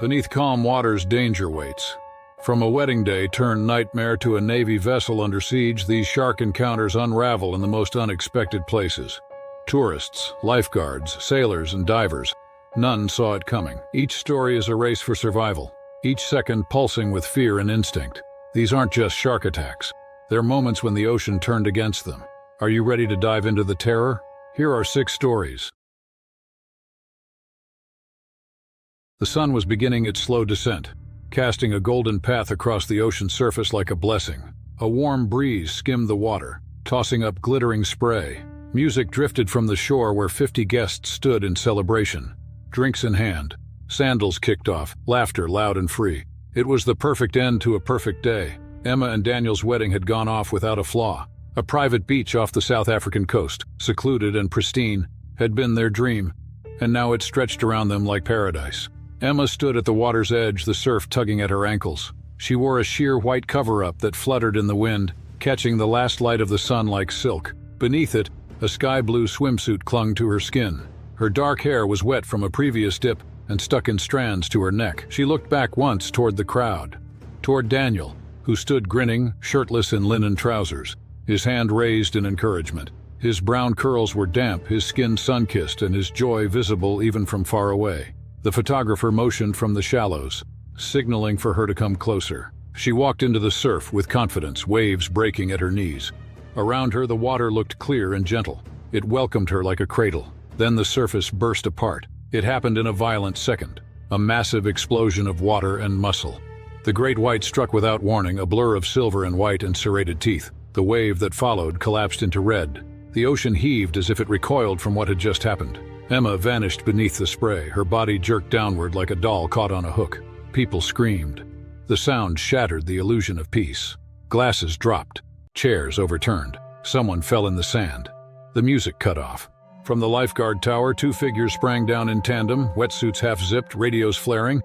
Beneath calm waters, danger waits. From a wedding day turned nightmare to a Navy vessel under siege, these shark encounters unravel in the most unexpected places. Tourists, lifeguards, sailors, and divers, none saw it coming. Each story is a race for survival, each second pulsing with fear and instinct. These aren't just shark attacks. They're moments when the ocean turned against them. Are you ready to dive into the terror? Here are 6 stories. The sun was beginning its slow descent, casting a golden path across the ocean surface like a blessing. A warm breeze skimmed the water, tossing up glittering spray. Music drifted from the shore where 50 guests stood in celebration, drinks in hand. Sandals kicked off, laughter loud and free. It was the perfect end to a perfect day. Emma and Daniel's wedding had gone off without a flaw. A private beach off the South African coast, secluded and pristine, had been their dream, and now it stretched around them like paradise. Emma stood at the water's edge, the surf tugging at her ankles. She wore a sheer white cover-up that fluttered in the wind, catching the last light of the sun like silk. Beneath it, a sky-blue swimsuit clung to her skin. Her dark hair was wet from a previous dip and stuck in strands to her neck. She looked back once toward the crowd, toward Daniel, who stood grinning, shirtless in linen trousers, his hand raised in encouragement. His brown curls were damp, his skin sun-kissed, and his joy visible even from far away. The photographer motioned from the shallows, signaling for her to come closer. She walked into the surf with confidence, waves breaking at her knees. Around her, the water looked clear and gentle. It welcomed her like a cradle. Then the surface burst apart. It happened in a violent second. A massive explosion of water and muscle. The great white struck without warning, a blur of silver and white and serrated teeth. The wave that followed collapsed into red. The ocean heaved as if it recoiled from what had just happened. Emma vanished beneath the spray, her body jerked downward like a doll caught on a hook. People screamed. The sound shattered the illusion of peace. Glasses dropped. Chairs overturned. Someone fell in the sand. The music cut off. From the lifeguard tower, 2 figures sprang down in tandem, wetsuits half-zipped, radios flaring.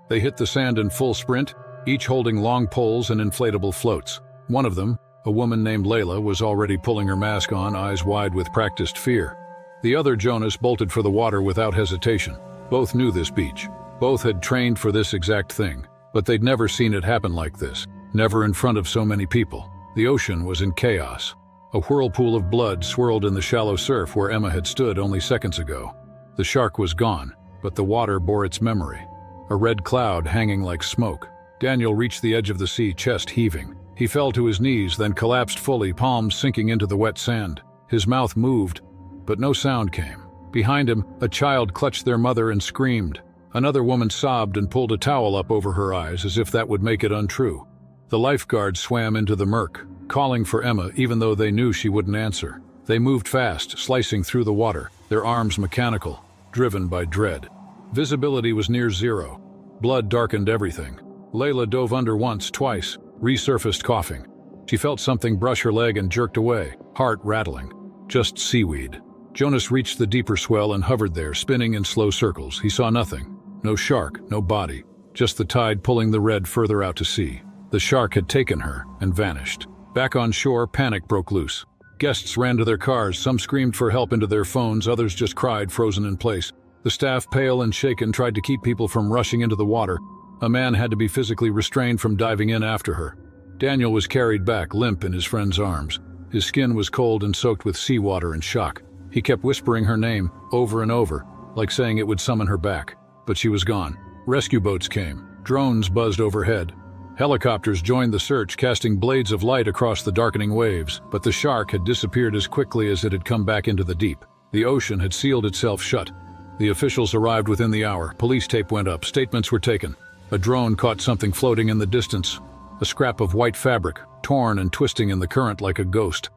They hit the sand in full sprint, each holding long poles and inflatable floats. One of them, a woman named Layla, was already pulling her mask on, eyes wide with practiced fear. The other, Jonas, bolted for the water without hesitation. Both knew this beach. Both had trained for this exact thing. But they'd never seen it happen like this. Never in front of so many people. The ocean was in chaos. A whirlpool of blood swirled in the shallow surf where Emma had stood only seconds ago. The shark was gone, but the water bore its memory. A red cloud hanging like smoke. Daniel reached the edge of the sea, chest heaving. He fell to his knees, then collapsed fully, palms sinking into the wet sand. His mouth moved, but no sound came. Behind him, a child clutched their mother and screamed. Another woman sobbed and pulled a towel up over her eyes as if that would make it untrue. The lifeguards swam into the murk, calling for Emma even though they knew she wouldn't answer. They moved fast, slicing through the water, their arms mechanical, driven by dread. Visibility was near zero. Blood darkened everything. Layla dove under once, twice, resurfaced coughing. She felt something brush her leg and jerked away, heart rattling. Just seaweed. Jonas reached the deeper swell and hovered there, spinning in slow circles. He saw nothing. No shark, no body. Just the tide pulling the red further out to sea. The shark had taken her and vanished. Back on shore, panic broke loose. Guests ran to their cars, some screamed for help into their phones, others just cried, frozen in place. The staff, pale and shaken, tried to keep people from rushing into the water. A man had to be physically restrained from diving in after her. Daniel was carried back, limp in his friend's arms. His skin was cold and soaked with seawater and shock. He kept whispering her name, over and over, like saying it would summon her back. But she was gone. Rescue boats came. Drones buzzed overhead. Helicopters joined the search, casting blades of light across the darkening waves. But the shark had disappeared as quickly as it had come back into the deep. The ocean had sealed itself shut. The officials arrived within the hour. Police tape went up. Statements were taken. A drone caught something floating in the distance. A scrap of white fabric, torn and twisting in the current like a ghost.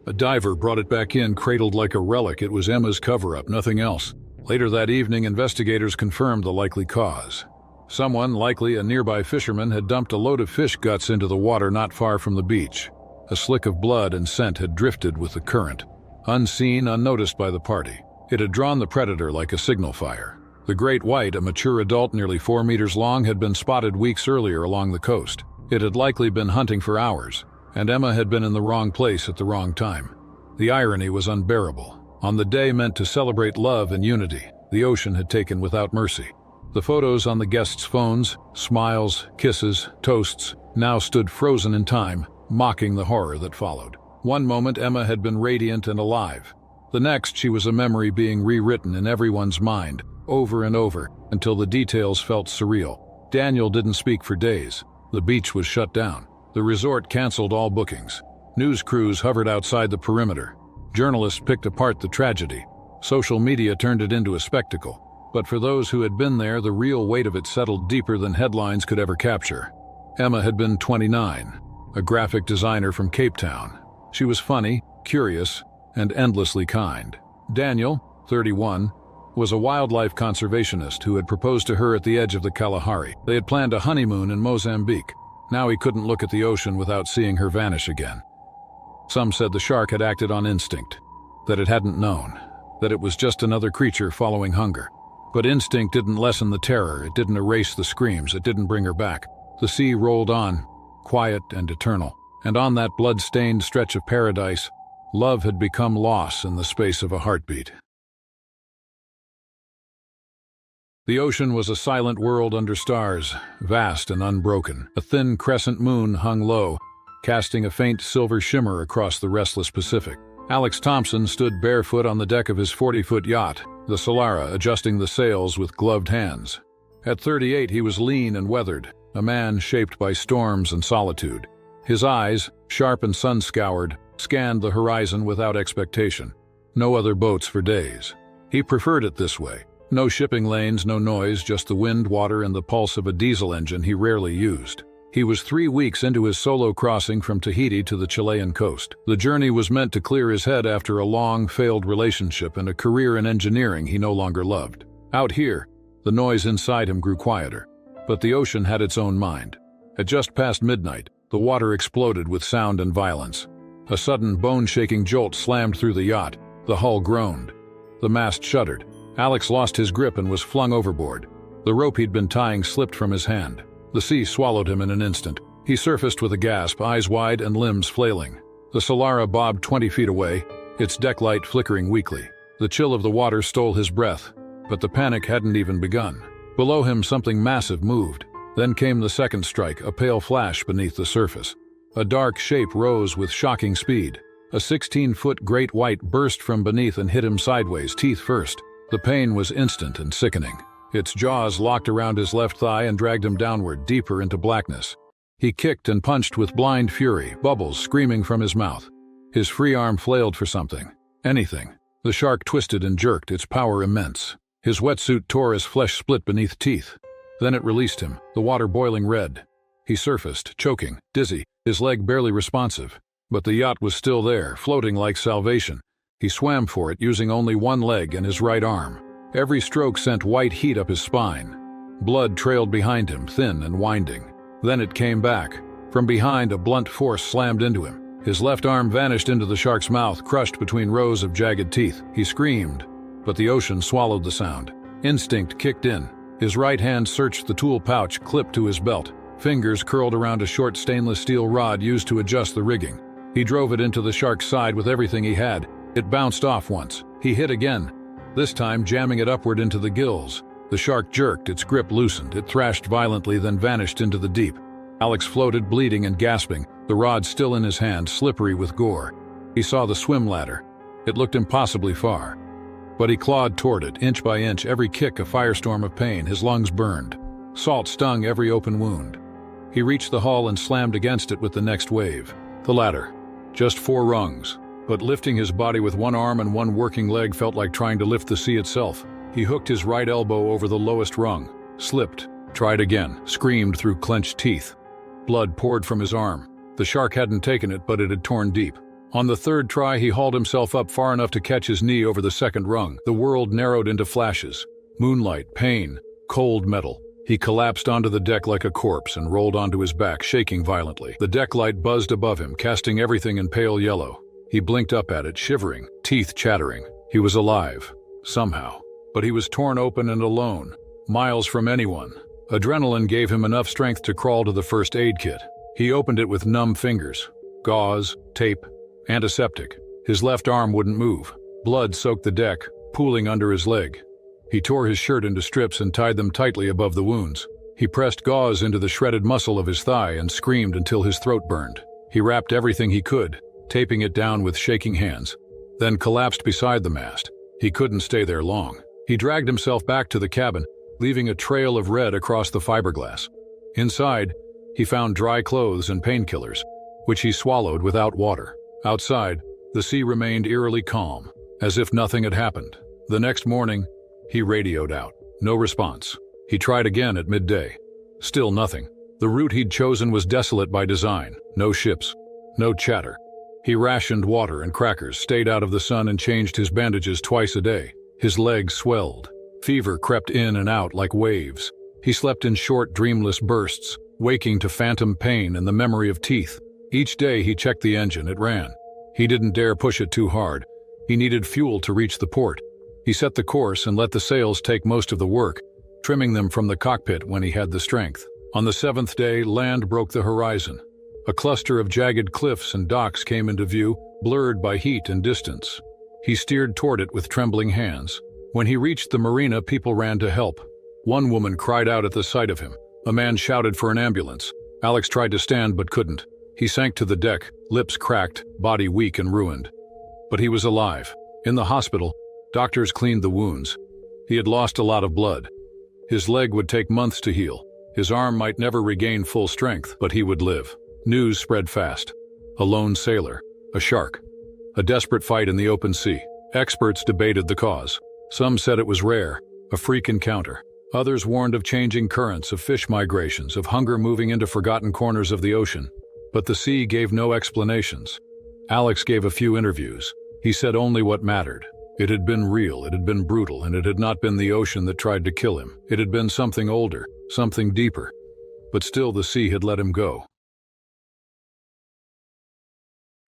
A diver brought it back in, cradled like a relic. It was Emma's cover-up, nothing else. Later that evening, investigators confirmed the likely cause. Someone, likely a nearby fisherman, had dumped a load of fish guts into the water not far from the beach. A slick of blood and scent had drifted with the current. Unseen, unnoticed by the party. It had drawn the predator like a signal fire. The great white, a mature adult nearly 4 meters long, had been spotted weeks earlier along the coast. It had likely been hunting for hours, and Emma had been in the wrong place at the wrong time. The irony was unbearable. On the day meant to celebrate love and unity, the ocean had taken without mercy. The photos on the guests' phones, smiles, kisses, toasts, now stood frozen in time, mocking the horror that followed. One moment Emma had been radiant and alive. The next she was a memory being rewritten in everyone's mind, over and over, until the details felt surreal. Daniel didn't speak for days. The beach was shut down. The resort canceled all bookings. News crews hovered outside the perimeter. Journalists picked apart the tragedy. Social media turned it into a spectacle. But for those who had been there, the real weight of it settled deeper than headlines could ever capture. Emma had been 29, a graphic designer from Cape Town. She was funny, curious, and endlessly kind. Daniel, 31, was a wildlife conservationist who had proposed to her at the edge of the Kalahari. They had planned a honeymoon in Mozambique. Now he couldn't look at the ocean without seeing her vanish again. Some said the shark had acted on instinct, that it hadn't known, that it was just another creature following hunger. But instinct didn't lessen the terror, it didn't erase the screams, it didn't bring her back. The sea rolled on, quiet and eternal. And on that blood-stained stretch of paradise, love had become loss in the space of a heartbeat. The ocean was a silent world under stars, vast and unbroken. A thin crescent moon hung low, casting a faint silver shimmer across the restless Pacific. Alex Thompson stood barefoot on the deck of his 40-foot yacht, the Solara, adjusting the sails with gloved hands. At 38, he was lean and weathered, a man shaped by storms and solitude. His eyes, sharp and sun-scoured, scanned the horizon without expectation. No other boats for days. He preferred it this way. No shipping lanes, no noise, just the wind, water, and the pulse of a diesel engine he rarely used. He was 3 weeks into his solo crossing from Tahiti to the Chilean coast. The journey was meant to clear his head after a long, failed relationship and a career in engineering he no longer loved. Out here, the noise inside him grew quieter. But the ocean had its own mind. At just past midnight, the water exploded with sound and violence. A sudden, bone-shaking jolt slammed through the yacht. The hull groaned. The mast shuddered. Alex lost his grip and was flung overboard. The rope he'd been tying slipped from his hand. The sea swallowed him in an instant. He surfaced with a gasp, eyes wide and limbs flailing. The Solara bobbed 20 feet away, its deck light flickering weakly. The chill of the water stole his breath, but the panic hadn't even begun. Below him, something massive moved. Then came the second strike, a pale flash beneath the surface. A dark shape rose with shocking speed. A 16-foot great white burst from beneath and hit him sideways, teeth first. The pain was instant and sickening. Its jaws locked around his left thigh and dragged him downward, deeper into blackness. He kicked and punched with blind fury, bubbles screaming from his mouth. His free arm flailed for something. Anything. The shark twisted and jerked, its power immense. His wetsuit tore as flesh split beneath teeth. Then it released him, the water boiling red. He surfaced, choking, dizzy, his leg barely responsive. But the yacht was still there, floating like salvation. He swam for it, using only one leg and his right arm. Every stroke sent white heat up his spine. Blood trailed behind him, thin and winding. Then it came back. From behind, a blunt force slammed into him. His left arm vanished into the shark's mouth, crushed between rows of jagged teeth. He screamed, but the ocean swallowed the sound. Instinct kicked in. His right hand searched the tool pouch clipped to his belt. Fingers curled around a short stainless steel rod used to adjust the rigging. He drove it into the shark's side with everything he had. It bounced off once. He hit again, this time jamming it upward into the gills. The shark jerked, its grip loosened. It thrashed violently, then vanished into the deep. Alex floated, bleeding and gasping, the rod still in his hand, slippery with gore. He saw the swim ladder. It looked impossibly far. But he clawed toward it, inch by inch, every kick a firestorm of pain. His lungs burned. Salt stung every open wound. He reached the hull and slammed against it with the next wave. The ladder. Just 4 rungs. But lifting his body with one arm and one working leg felt like trying to lift the sea itself. He hooked his right elbow over the lowest rung, slipped, tried again, screamed through clenched teeth. Blood poured from his arm. The shark hadn't taken it, but it had torn deep. On the third try, he hauled himself up far enough to catch his knee over the second rung. The world narrowed into flashes. Moonlight, pain, cold metal. He collapsed onto the deck like a corpse and rolled onto his back, shaking violently. The deck light buzzed above him, casting everything in pale yellow. He blinked up at it, shivering, teeth chattering. He was alive, somehow. But he was torn open and alone, miles from anyone. Adrenaline gave him enough strength to crawl to the first aid kit. He opened it with numb fingers. Gauze, tape, antiseptic. His left arm wouldn't move. Blood soaked the deck, pooling under his leg. He tore his shirt into strips and tied them tightly above the wounds. He pressed gauze into the shredded muscle of his thigh and screamed until his throat burned. He wrapped everything he could, taping it down with shaking hands, then collapsed beside the mast. He couldn't stay there long. He dragged himself back to the cabin, leaving a trail of red across the fiberglass. Inside, he found dry clothes and painkillers, which he swallowed without water. Outside, the sea remained eerily calm, as if nothing had happened. The next morning, he radioed out. No response. He tried again at midday. Still nothing. The route he'd chosen was desolate by design. No ships. No chatter. He rationed water and crackers, stayed out of the sun, and changed his bandages twice a day. His legs swelled. Fever crept in and out like waves. He slept in short, dreamless bursts, waking to phantom pain and the memory of teeth. Each day he checked the engine. It ran. He didn't dare push it too hard. He needed fuel to reach the port. He set the course and let the sails take most of the work, trimming them from the cockpit when he had the strength. On the seventh day, land broke the horizon. A cluster of jagged cliffs and docks came into view, blurred by heat and distance. He steered toward it with trembling hands. When he reached the marina, people ran to help. One woman cried out at the sight of him. A man shouted for an ambulance. Alex tried to stand but couldn't. He sank to the deck, lips cracked, body weak and ruined. But he was alive. In the hospital, doctors cleaned the wounds. He had lost a lot of blood. His leg would take months to heal. His arm might never regain full strength, but he would live. News spread fast. A lone sailor. A shark. A desperate fight in the open sea. Experts debated the cause. Some said it was rare, a freak encounter. Others warned of changing currents, of fish migrations, of hunger moving into forgotten corners of the ocean. But the sea gave no explanations. Alex gave a few interviews. He said only what mattered. It had been real, it had been brutal, and it had not been the ocean that tried to kill him. It had been something older, something deeper. But still the sea had let him go.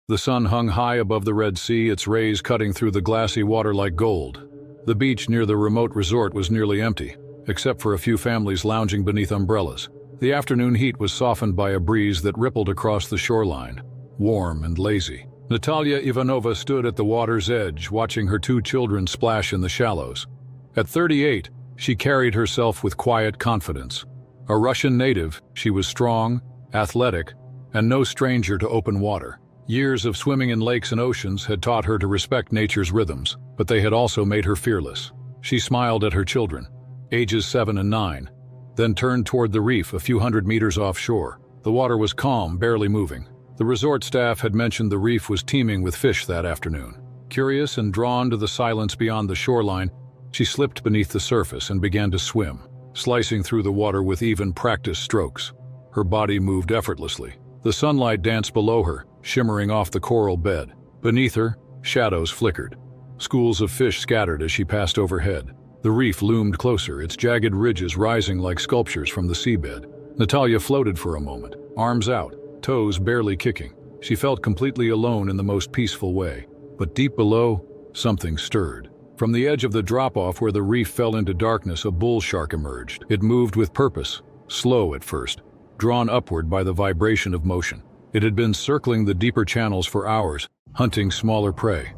The sun hung high above the Red Sea, its rays cutting through the glassy water like gold. The beach near the remote resort was nearly empty, except for a few families lounging beneath umbrellas. The afternoon heat was softened by a breeze that rippled across the shoreline, warm and lazy. Natalia Ivanova stood at the water's edge, watching her two children splash in the shallows. At 38, she carried herself with quiet confidence. A Russian native, she was strong, athletic, and no stranger to open water. Years of swimming in lakes and oceans had taught her to respect nature's rhythms, but they had also made her fearless. She smiled at her children, ages 7 and 9, then turned toward the reef a few hundred meters offshore. The water was calm, barely moving. The resort staff had mentioned the reef was teeming with fish that afternoon. Curious and drawn to the silence beyond the shoreline, she slipped beneath the surface and began to swim, slicing through the water with even practiced strokes. Her body moved effortlessly. The sunlight danced below her, shimmering off the coral bed. Beneath her, shadows flickered. Schools of fish scattered as she passed overhead. The reef loomed closer, its jagged ridges rising like sculptures from the seabed. Natalia floated for a moment, arms out, toes barely kicking. She felt completely alone in the most peaceful way. But deep below, something stirred. From the edge of the drop-off where the reef fell into darkness, a bull shark emerged. It moved with purpose, slow at first, drawn upward by the vibration of motion. It had been circling the deeper channels for hours, hunting smaller prey.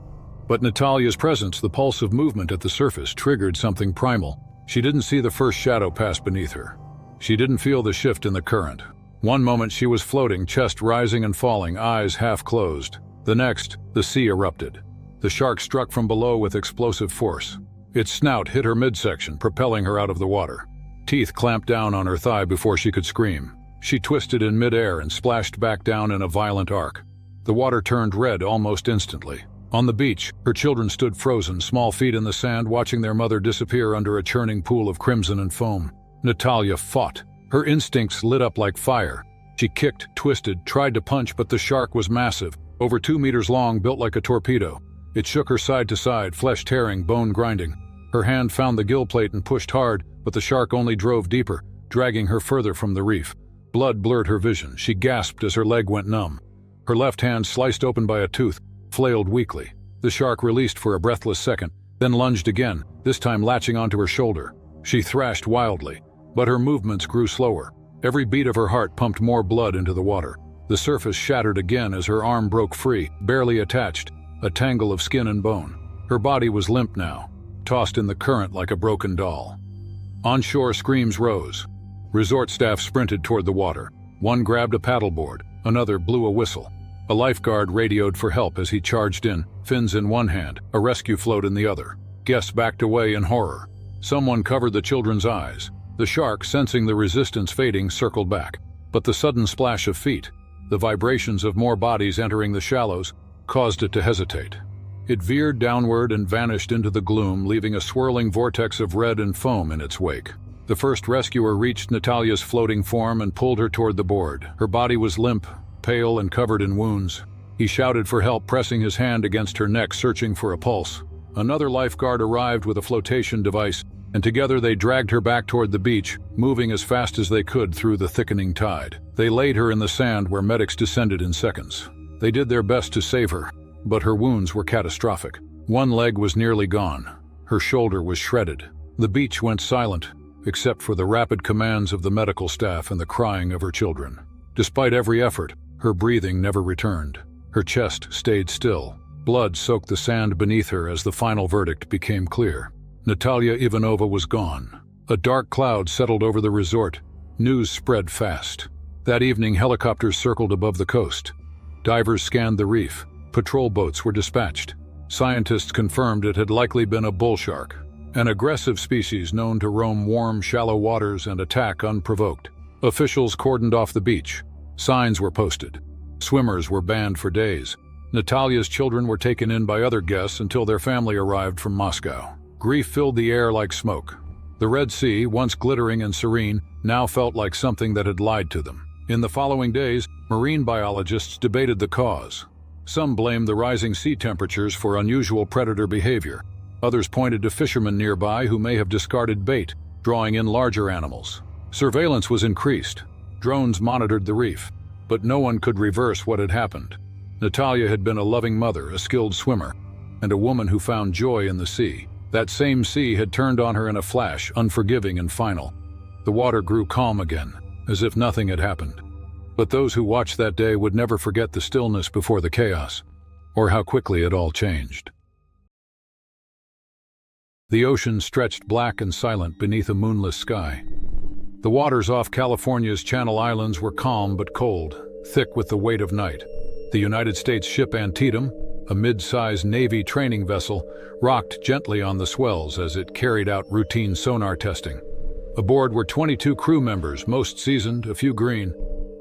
But Natalia's presence, the pulse of movement at the surface, triggered something primal. She didn't see the first shadow pass beneath her. She didn't feel the shift in the current. One moment she was floating, chest rising and falling, eyes half closed. The next, the sea erupted. The shark struck from below with explosive force. Its snout hit her midsection, propelling her out of the water. Teeth clamped down on her thigh before she could scream. She twisted in midair and splashed back down in a violent arc. The water turned red almost instantly. On the beach, her children stood frozen, small feet in the sand, watching their mother disappear under a churning pool of crimson and foam. Natalia fought. Her instincts lit up like fire. She kicked, twisted, tried to punch, but the shark was massive, over 2 meters long, built like a torpedo. It shook her side to side, flesh tearing, bone grinding. Her hand found the gill plate and pushed hard, but the shark only drove deeper, dragging her further from the reef. Blood blurred her vision. She gasped as her leg went numb. Her left hand, sliced open by a tooth, flailed weakly. The shark released for a breathless second, then lunged again, this time latching onto her shoulder. She thrashed wildly, but her movements grew slower. Every beat of her heart pumped more blood into the water. The surface shattered again as her arm broke free, barely attached, a tangle of skin and bone. Her body was limp now. tossed in the current like a broken doll. Onshore screams rose. Resort staff sprinted toward the water. One grabbed a paddleboard, another blew a whistle. A lifeguard radioed for help as he charged in, fins in one hand, a rescue float in the other. Guests backed away in horror. Someone covered the children's eyes. The shark, sensing the resistance fading, circled back. But the sudden splash of feet, the vibrations of more bodies entering the shallows, caused it to hesitate. It veered downward and vanished into the gloom, leaving a swirling vortex of red and foam in its wake. The first rescuer reached Natalia's floating form and pulled her toward the board. Her body was limp, pale and covered in wounds. He shouted for help, pressing his hand against her neck, searching for a pulse. Another lifeguard arrived with a flotation device, and together they dragged her back toward the beach, moving as fast as they could through the thickening tide. They laid her in the sand where medics descended in seconds. They did their best to save her, but her wounds were catastrophic. One leg was nearly gone. Her shoulder was shredded. The beach went silent, except for the rapid commands of the medical staff and the crying of her children. Despite every effort, her breathing never returned. Her chest stayed still. Blood soaked the sand beneath her as the final verdict became clear. Natalia Ivanova was gone. A dark cloud settled over the resort. News spread fast. That evening, helicopters circled above the coast. Divers scanned the reef. Patrol boats were dispatched. Scientists confirmed it had likely been a bull shark, an aggressive species known to roam warm, shallow waters and attack unprovoked. Officials cordoned off the beach. Signs were posted. Swimmers were banned for days. Natalia's children were taken in by other guests until their family arrived from Moscow. Grief filled the air like smoke. The Red Sea, once glittering and serene, now felt like something that had lied to them. In the following days, marine biologists debated the cause. Some blamed the rising sea temperatures for unusual predator behavior. Others pointed to fishermen nearby who may have discarded bait, drawing in larger animals. Surveillance was increased. Drones monitored the reef, but no one could reverse what had happened. Natalia had been a loving mother, a skilled swimmer, and a woman who found joy in the sea. That same sea had turned on her in a flash, unforgiving and final. The water grew calm again, as if nothing had happened. But those who watched that day would never forget the stillness before the chaos, or how quickly it all changed. The ocean stretched black and silent beneath a moonless sky. The waters off California's Channel Islands were calm but cold, thick with the weight of night. The United States ship Antietam, a mid-sized Navy training vessel, rocked gently on the swells as it carried out routine sonar testing. Aboard were 22 crew members, most seasoned, a few green.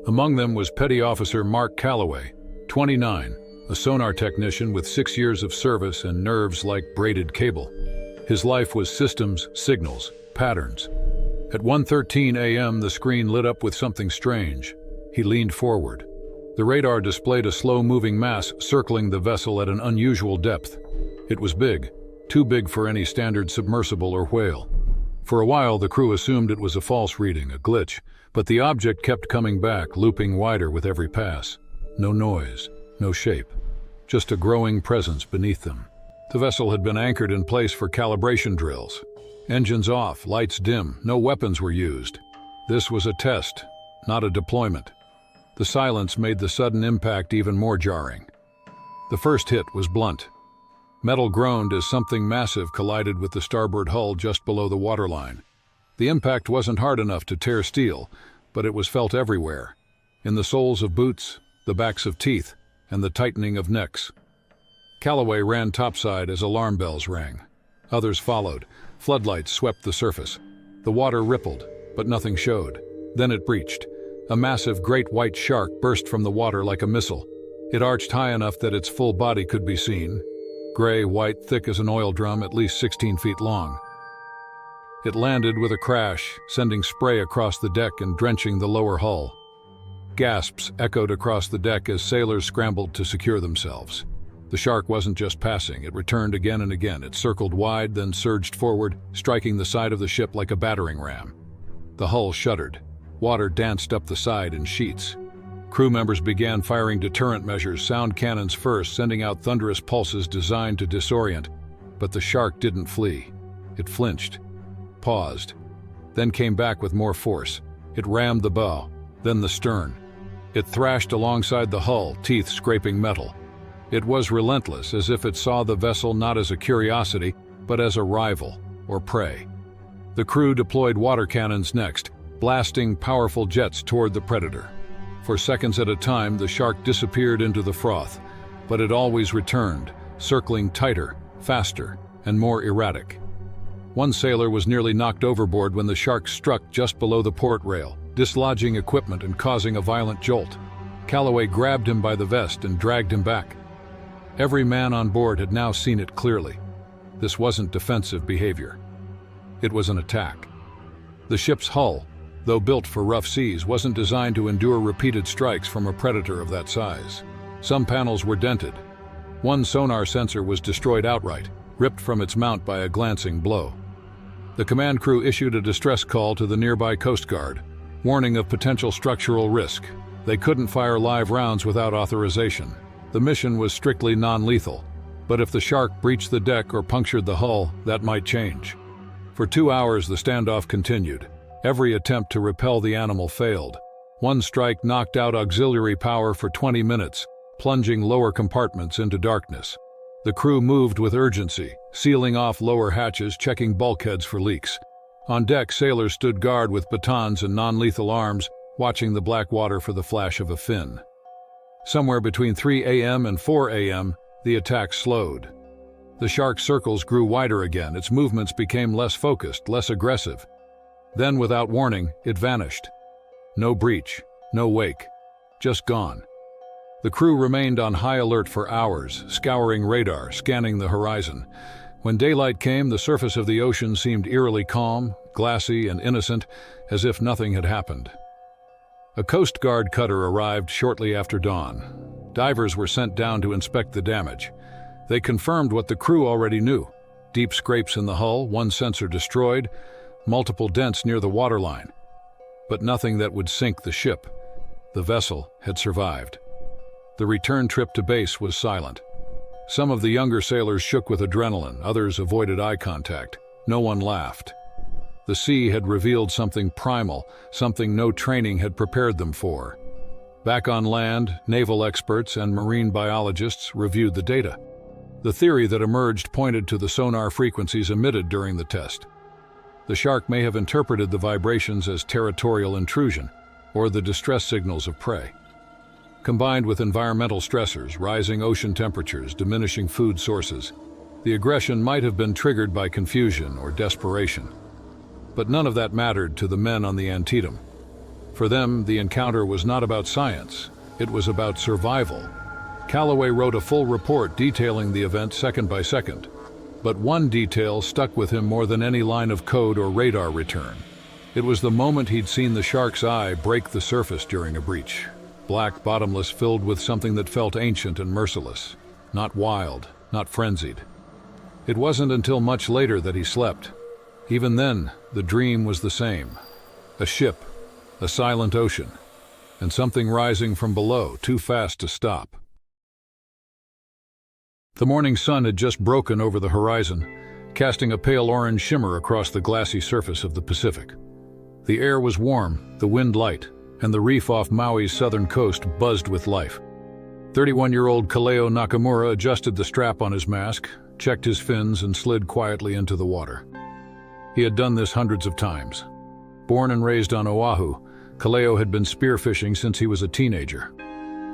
Among them was Petty Officer Mark Calloway, 29, a sonar technician with 6 years of service and nerves like braided cable. His life was systems, signals, patterns. At 1:13 a.m., the screen lit up with something strange. He leaned forward. The radar displayed a slow-moving mass circling the vessel at an unusual depth. It was big, too big for any standard submersible or whale. For a while, the crew assumed it was a false reading, a glitch, but the object kept coming back, looping wider with every pass. No noise, no shape, just a growing presence beneath them. The vessel had been anchored in place for calibration drills. Engines off, lights dim, no weapons were used. This was a test, not a deployment. The silence made the sudden impact even more jarring. The first hit was blunt. Metal groaned as something massive collided with the starboard hull just below the waterline. The impact wasn't hard enough to tear steel, but it was felt everywhere. In the soles of boots, the backs of teeth, and the tightening of necks. Calloway ran topside as alarm bells rang. Others followed. Floodlights swept the surface. The water rippled, but nothing showed. Then it breached. A massive great white shark burst from the water like a missile. It arched high enough that its full body could be seen. Gray, white, thick as an oil drum, at least 16 feet long. It landed with a crash, sending spray across the deck and drenching the lower hull. Gasps echoed across the deck as sailors scrambled to secure themselves. The shark wasn't just passing, it returned again and again. It circled wide, then surged forward, striking the side of the ship like a battering ram. The hull shuddered. Water danced up the side in sheets. Crew members began firing deterrent measures, sound cannons first, sending out thunderous pulses designed to disorient. But the shark didn't flee. It flinched, paused, then came back with more force. It rammed the bow, then the stern. It thrashed alongside the hull, teeth scraping metal. It was relentless, as if it saw the vessel not as a curiosity, but as a rival or prey. The crew deployed water cannons next, blasting powerful jets toward the predator. For seconds at a time, the shark disappeared into the froth, but it always returned, circling tighter, faster, and more erratic. One sailor was nearly knocked overboard when the shark struck just below the port rail, dislodging equipment and causing a violent jolt. Calloway grabbed him by the vest and dragged him back. Every man on board had now seen it clearly. This wasn't defensive behavior. It was an attack. The ship's hull, though built for rough seas, wasn't designed to endure repeated strikes from a predator of that size. Some panels were dented. One sonar sensor was destroyed outright, ripped from its mount by a glancing blow. The command crew issued a distress call to the nearby Coast Guard, warning of potential structural risk. They couldn't fire live rounds without authorization. The mission was strictly non-lethal, but if the shark breached the deck or punctured the hull, that might change. For 2 hours the standoff continued. Every attempt to repel the animal failed. One strike knocked out auxiliary power for 20 minutes, plunging lower compartments into darkness. The crew moved with urgency, sealing off lower hatches, checking bulkheads for leaks. On deck, sailors stood guard with batons and non-lethal arms, watching the black water for the flash of a fin. Somewhere between 3 a.m. and 4 a.m., the attack slowed. The shark's circles grew wider again, its movements became less focused, less aggressive. Then, without warning, it vanished. No breach, no wake, just gone. The crew remained on high alert for hours, scouring radar, scanning the horizon. When daylight came, the surface of the ocean seemed eerily calm, glassy, and innocent, as if nothing had happened. A Coast Guard cutter arrived shortly after dawn. Divers were sent down to inspect the damage. They confirmed what the crew already knew: deep scrapes in the hull, one sensor destroyed, multiple dents near the waterline. But nothing that would sink the ship. The vessel had survived. The return trip to base was silent. Some of the younger sailors shook with adrenaline, others avoided eye contact. No one laughed. The sea had revealed something primal, something no training had prepared them for. Back on land, naval experts and marine biologists reviewed the data. The theory that emerged pointed to the sonar frequencies emitted during the test. The shark may have interpreted the vibrations as territorial intrusion, or the distress signals of prey. Combined with environmental stressors, rising ocean temperatures, diminishing food sources, the aggression might have been triggered by confusion or desperation. But none of that mattered to the men on the Antietam. For them, the encounter was not about science, it was about survival. Calloway wrote a full report detailing the event second by second. But one detail stuck with him more than any line of code or radar return. It was the moment he'd seen the shark's eye break the surface during a breach. Black, bottomless, filled with something that felt ancient and merciless. Not wild, not frenzied. It wasn't until much later that he slept. Even then, the dream was the same. A ship, a silent ocean, and something rising from below, too fast to stop. The morning sun had just broken over the horizon, casting a pale orange shimmer across the glassy surface of the Pacific. The air was warm, the wind light, and the reef off Maui's southern coast buzzed with life. 31-year-old Kaleo Nakamura adjusted the strap on his mask, checked his fins, and slid quietly into the water. He had done this hundreds of times. Born and raised on Oahu, Kaleo had been spearfishing since he was a teenager.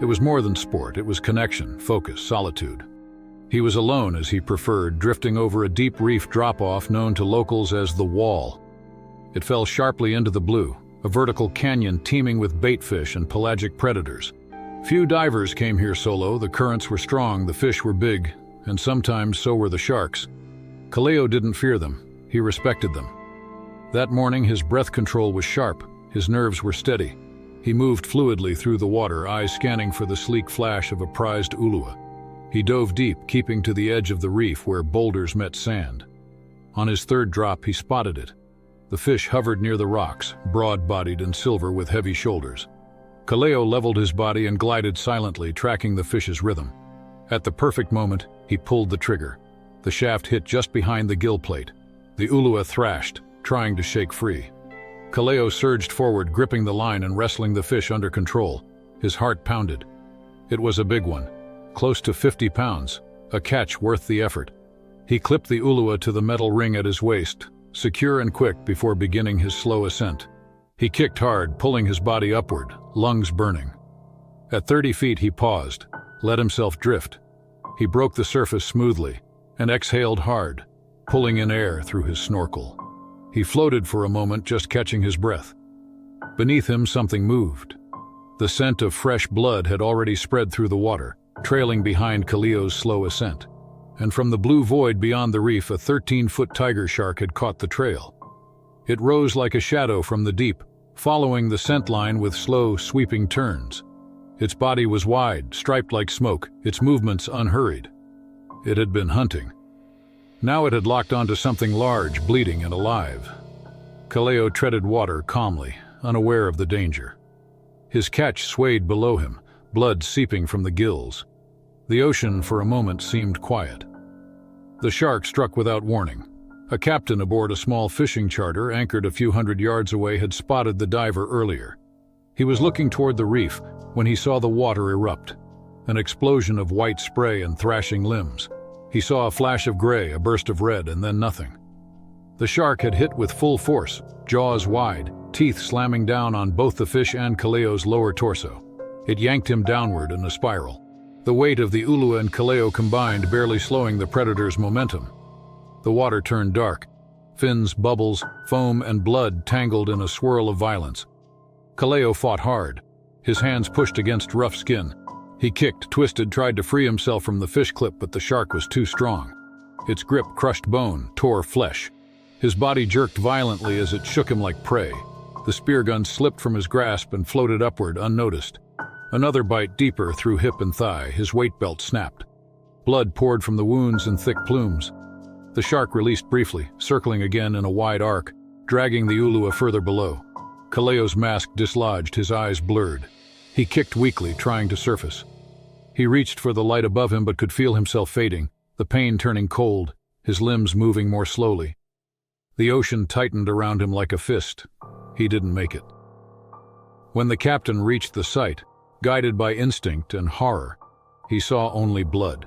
It was more than sport, it was connection, focus, solitude. He was alone, as he preferred, drifting over a deep reef drop-off known to locals as the Wall. It fell sharply into the blue, a vertical canyon teeming with baitfish and pelagic predators. Few divers came here solo, the currents were strong, the fish were big, and sometimes so were the sharks. Kaleo didn't fear them, he respected them. That morning his breath control was sharp, his nerves were steady. He moved fluidly through the water, eyes scanning for the sleek flash of a prized ulua. He dove deep, keeping to the edge of the reef where boulders met sand. On his third drop, he spotted it. The fish hovered near the rocks, broad-bodied and silver with heavy shoulders. Kaleo leveled his body and glided silently, tracking the fish's rhythm. At the perfect moment, he pulled the trigger. The shaft hit just behind the gill plate. The ulua thrashed, trying to shake free. Kaleo surged forward, gripping the line and wrestling the fish under control. His heart pounded. It was a big one. Close to 50 pounds, a catch worth the effort. He clipped the ulua to the metal ring at his waist, secure and quick before beginning his slow ascent. He kicked hard, pulling his body upward, lungs burning. At 30 feet he paused, let himself drift. He broke the surface smoothly and exhaled hard, pulling in air through his snorkel. He floated for a moment, just catching his breath. Beneath him something moved. The scent of fresh blood had already spread through the water, trailing behind Kalio's slow ascent. And from the blue void beyond the reef, a 13-foot tiger shark had caught the trail. It rose like a shadow from the deep, following the scent line with slow, sweeping turns. Its body was wide, striped like smoke, its movements unhurried. It had been hunting. Now it had locked onto something large, bleeding and alive. Kaleo treaded water calmly, unaware of the danger. His catch swayed below him, blood seeping from the gills. The ocean for a moment seemed quiet. The shark struck without warning. A captain aboard a small fishing charter anchored a few hundred yards away had spotted the diver earlier. He was looking toward the reef when he saw the water erupt, an explosion of white spray and thrashing limbs. He saw a flash of gray, a burst of red, and then nothing. The shark had hit with full force, jaws wide, teeth slamming down on both the fish and Kaleo's lower torso. It yanked him downward in a spiral. The weight of the ulua and Kaleo combined, barely slowing the predator's momentum. The water turned dark. Fins, bubbles, foam, and blood tangled in a swirl of violence. Kaleo fought hard. His hands pushed against rough skin. He kicked, twisted, tried to free himself from the fish clip, but the shark was too strong. Its grip crushed bone, tore flesh. His body jerked violently as it shook him like prey. The spear gun slipped from his grasp and floated upward, unnoticed. Another bite deeper through hip and thigh, his weight belt snapped. Blood poured from the wounds in thick plumes. The shark released briefly, circling again in a wide arc, dragging the ulua further below. Kaleo's mask dislodged, his eyes blurred. He kicked weakly, trying to surface. He reached for the light above him but could feel himself fading, the pain turning cold, his limbs moving more slowly. The ocean tightened around him like a fist. He didn't make it. When the captain reached the site, guided by instinct and horror, he saw only blood.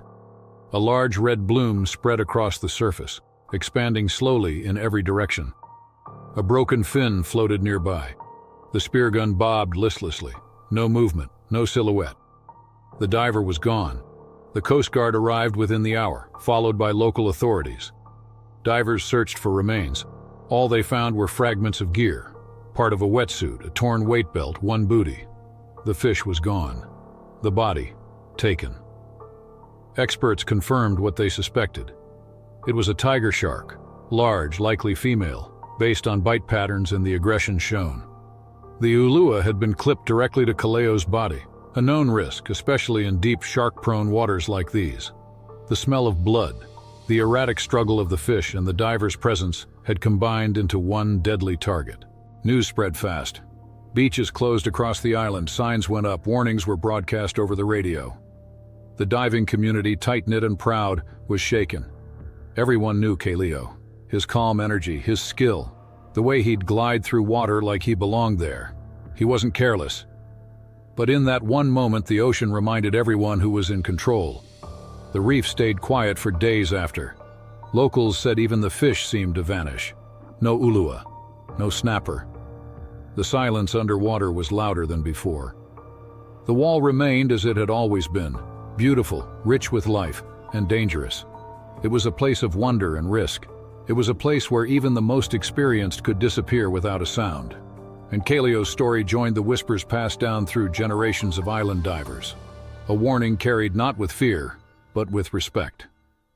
A large red bloom spread across the surface, expanding slowly in every direction. A broken fin floated nearby. The spear gun bobbed listlessly. No movement, no silhouette. The diver was gone. The Coast Guard arrived within the hour, followed by local authorities. Divers searched for remains. All they found were fragments of gear, part of a wetsuit, a torn weight belt, one booty. The fish was gone. The body, taken. Experts confirmed what they suspected. It was a tiger shark, large, likely female, based on bite patterns and the aggression shown. The ulua had been clipped directly to Kaleo's body, a known risk, especially in deep, shark-prone waters like these. The smell of blood, the erratic struggle of the fish, and the diver's presence had combined into one deadly target. News spread fast. Beaches closed across the island, signs went up, warnings were broadcast over the radio. The diving community, tight-knit and proud, was shaken. Everyone knew Kaleo, his calm energy, his skill, the way he'd glide through water like he belonged there. He wasn't careless. But in that one moment, the ocean reminded everyone who was in control. The reef stayed quiet for days after. Locals said even the fish seemed to vanish. No ulua, no snapper. The silence underwater was louder than before. The wall remained as it had always been, beautiful, rich with life, and dangerous. It was a place of wonder and risk. It was a place where even the most experienced could disappear without a sound. And Kaleo's story joined the whispers passed down through generations of island divers. A warning carried not with fear, but with respect.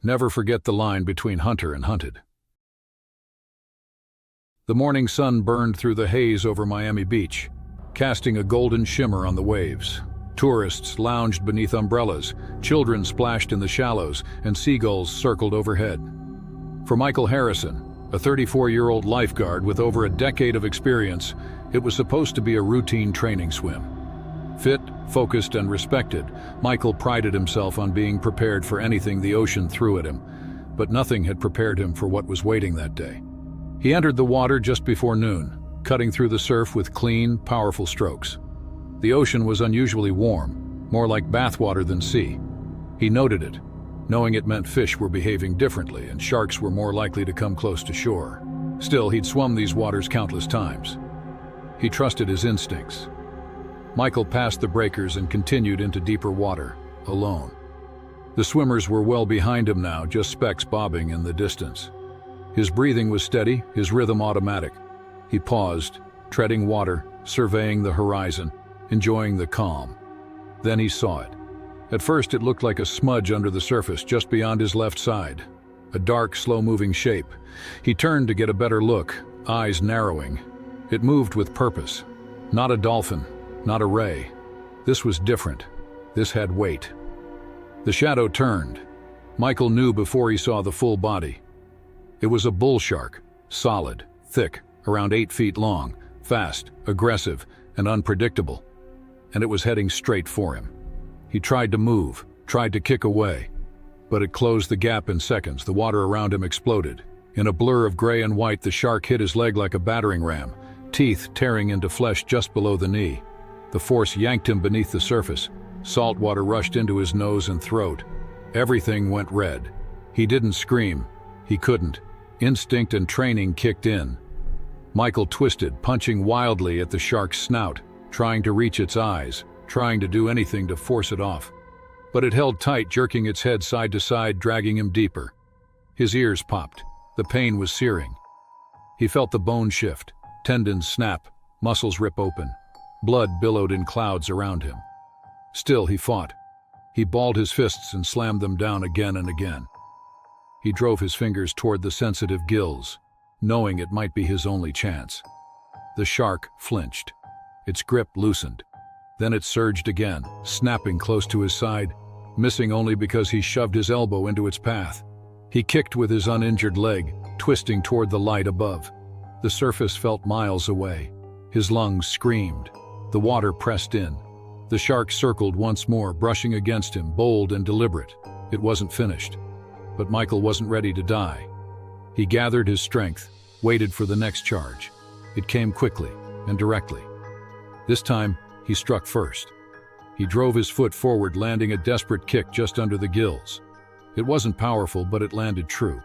Never forget the line between hunter and hunted. The morning sun burned through the haze over Miami Beach, casting a golden shimmer on the waves. Tourists lounged beneath umbrellas, children splashed in the shallows, and seagulls circled overhead. For Michael Harrison, a 34-year-old lifeguard with over a decade of experience, it was supposed to be a routine training swim. Fit, focused, and respected, Michael prided himself on being prepared for anything the ocean threw at him, but nothing had prepared him for what was waiting that day. He entered the water just before noon, cutting through the surf with clean, powerful strokes. The ocean was unusually warm, more like bathwater than sea. He noted it. knowing it meant fish were behaving differently and sharks were more likely to come close to shore. Still, he'd swum these waters countless times. He trusted his instincts. Michael passed the breakers and continued into deeper water, alone. The swimmers were well behind him now, just specks bobbing in the distance. His breathing was steady, his rhythm automatic. He paused, treading water, surveying the horizon, enjoying the calm. Then he saw it. At first it looked like a smudge under the surface just beyond his left side. A dark, slow-moving shape. He turned to get a better look, eyes narrowing. It moved with purpose. Not a dolphin, not a ray. This was different. This had weight. The shadow turned. Michael knew before he saw the full body. It was a bull shark, solid, thick, around 8 feet long, fast, aggressive, and unpredictable. And it was heading straight for him. He tried to move, tried to kick away, but it closed the gap in seconds. The water around him exploded. In a blur of gray and white, the shark hit his leg like a battering ram, teeth tearing into flesh just below the knee. The force yanked him beneath the surface. Salt water rushed into his nose and throat. Everything went red. He didn't scream. He couldn't. Instinct and training kicked in. Michael twisted, punching wildly at the shark's snout, trying to reach its eyes, trying to do anything to force it off. But it held tight, jerking its head side to side, dragging him deeper. His ears popped. The pain was searing. He felt the bone shift, tendons snap, muscles rip open. Blood billowed in clouds around him. Still, he fought. He balled his fists and slammed them down again and again. He drove his fingers toward the sensitive gills, knowing it might be his only chance. The shark flinched. Its grip loosened. Then it surged again, snapping close to his side, missing only because he shoved his elbow into its path. He kicked with his uninjured leg, twisting toward the light above. The surface felt miles away. His lungs screamed. The water pressed in. The shark circled once more, brushing against him, bold and deliberate. It wasn't finished. But Michael wasn't ready to die. He gathered his strength, waited for the next charge. It came quickly and directly. This time, he struck first. He drove his foot forward, landing a desperate kick just under the gills. It wasn't powerful, but it landed true.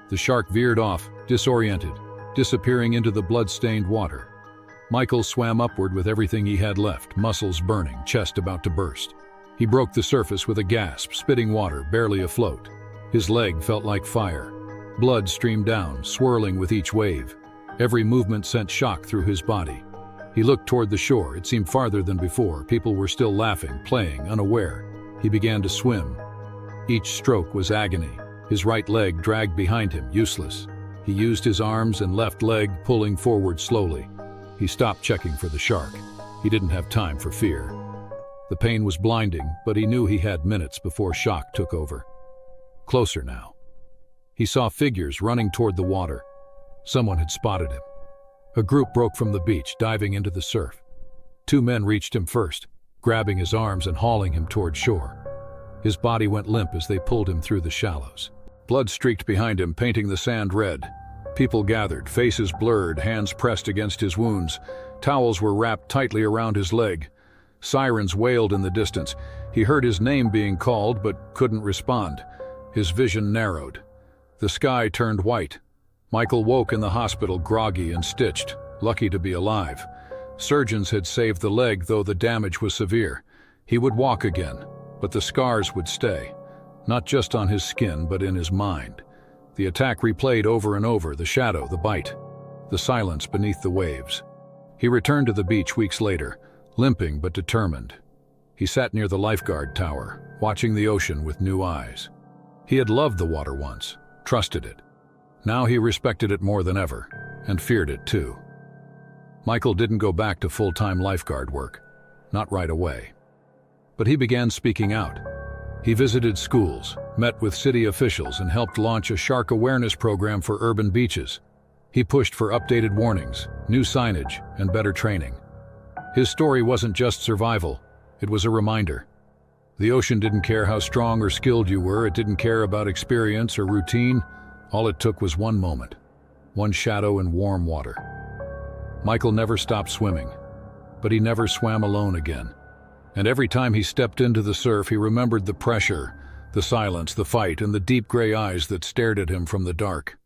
The shark veered off, disoriented, disappearing into the blood-stained water. Michael swam upward with everything he had left, muscles burning, chest about to burst. He broke the surface with a gasp, spitting water, barely afloat. His leg felt like fire. Blood streamed down, swirling with each wave. Every movement sent shock through his body. He looked toward the shore. It seemed farther than before. People were still laughing, playing, unaware. He began to swim. Each stroke was agony. His right leg dragged behind him, useless. He used his arms and left leg, pulling forward slowly. He stopped checking for the shark. He didn't have time for fear. The pain was blinding, but he knew he had minutes before shock took over. Closer now. He saw figures running toward the water. Someone had spotted him. A group broke from the beach, diving into the surf. 2 men reached him first, grabbing his arms and hauling him toward shore. His body went limp as they pulled him through the shallows. Blood streaked behind him, painting the sand red. People gathered, faces blurred, hands pressed against his wounds. Towels were wrapped tightly around his leg. Sirens wailed in the distance. He heard his name being called, but couldn't respond. His vision narrowed. The sky turned white. Michael woke in the hospital, groggy and stitched, lucky to be alive. Surgeons had saved the leg, though the damage was severe. He would walk again, but the scars would stay. Not just on his skin, but in his mind. The attack replayed over and over, the shadow, the bite, the silence beneath the waves. He returned to the beach weeks later, limping but determined. He sat near the lifeguard tower, watching the ocean with new eyes. He had loved the water once, trusted it. Now he respected it more than ever, and feared it too. Michael didn't go back to full-time lifeguard work, not right away. But he began speaking out. He visited schools, met with city officials, and helped launch a shark awareness program for urban beaches. He pushed for updated warnings, new signage, and better training. His story wasn't just survival, it was a reminder. The ocean didn't care how strong or skilled you were, it didn't care about experience or routine. All it took was one moment, one shadow in warm water. Michael never stopped swimming, but he never swam alone again. And every time he stepped into the surf, he remembered the pressure, The silence, the fight, and the deep gray eyes that stared at him from the dark.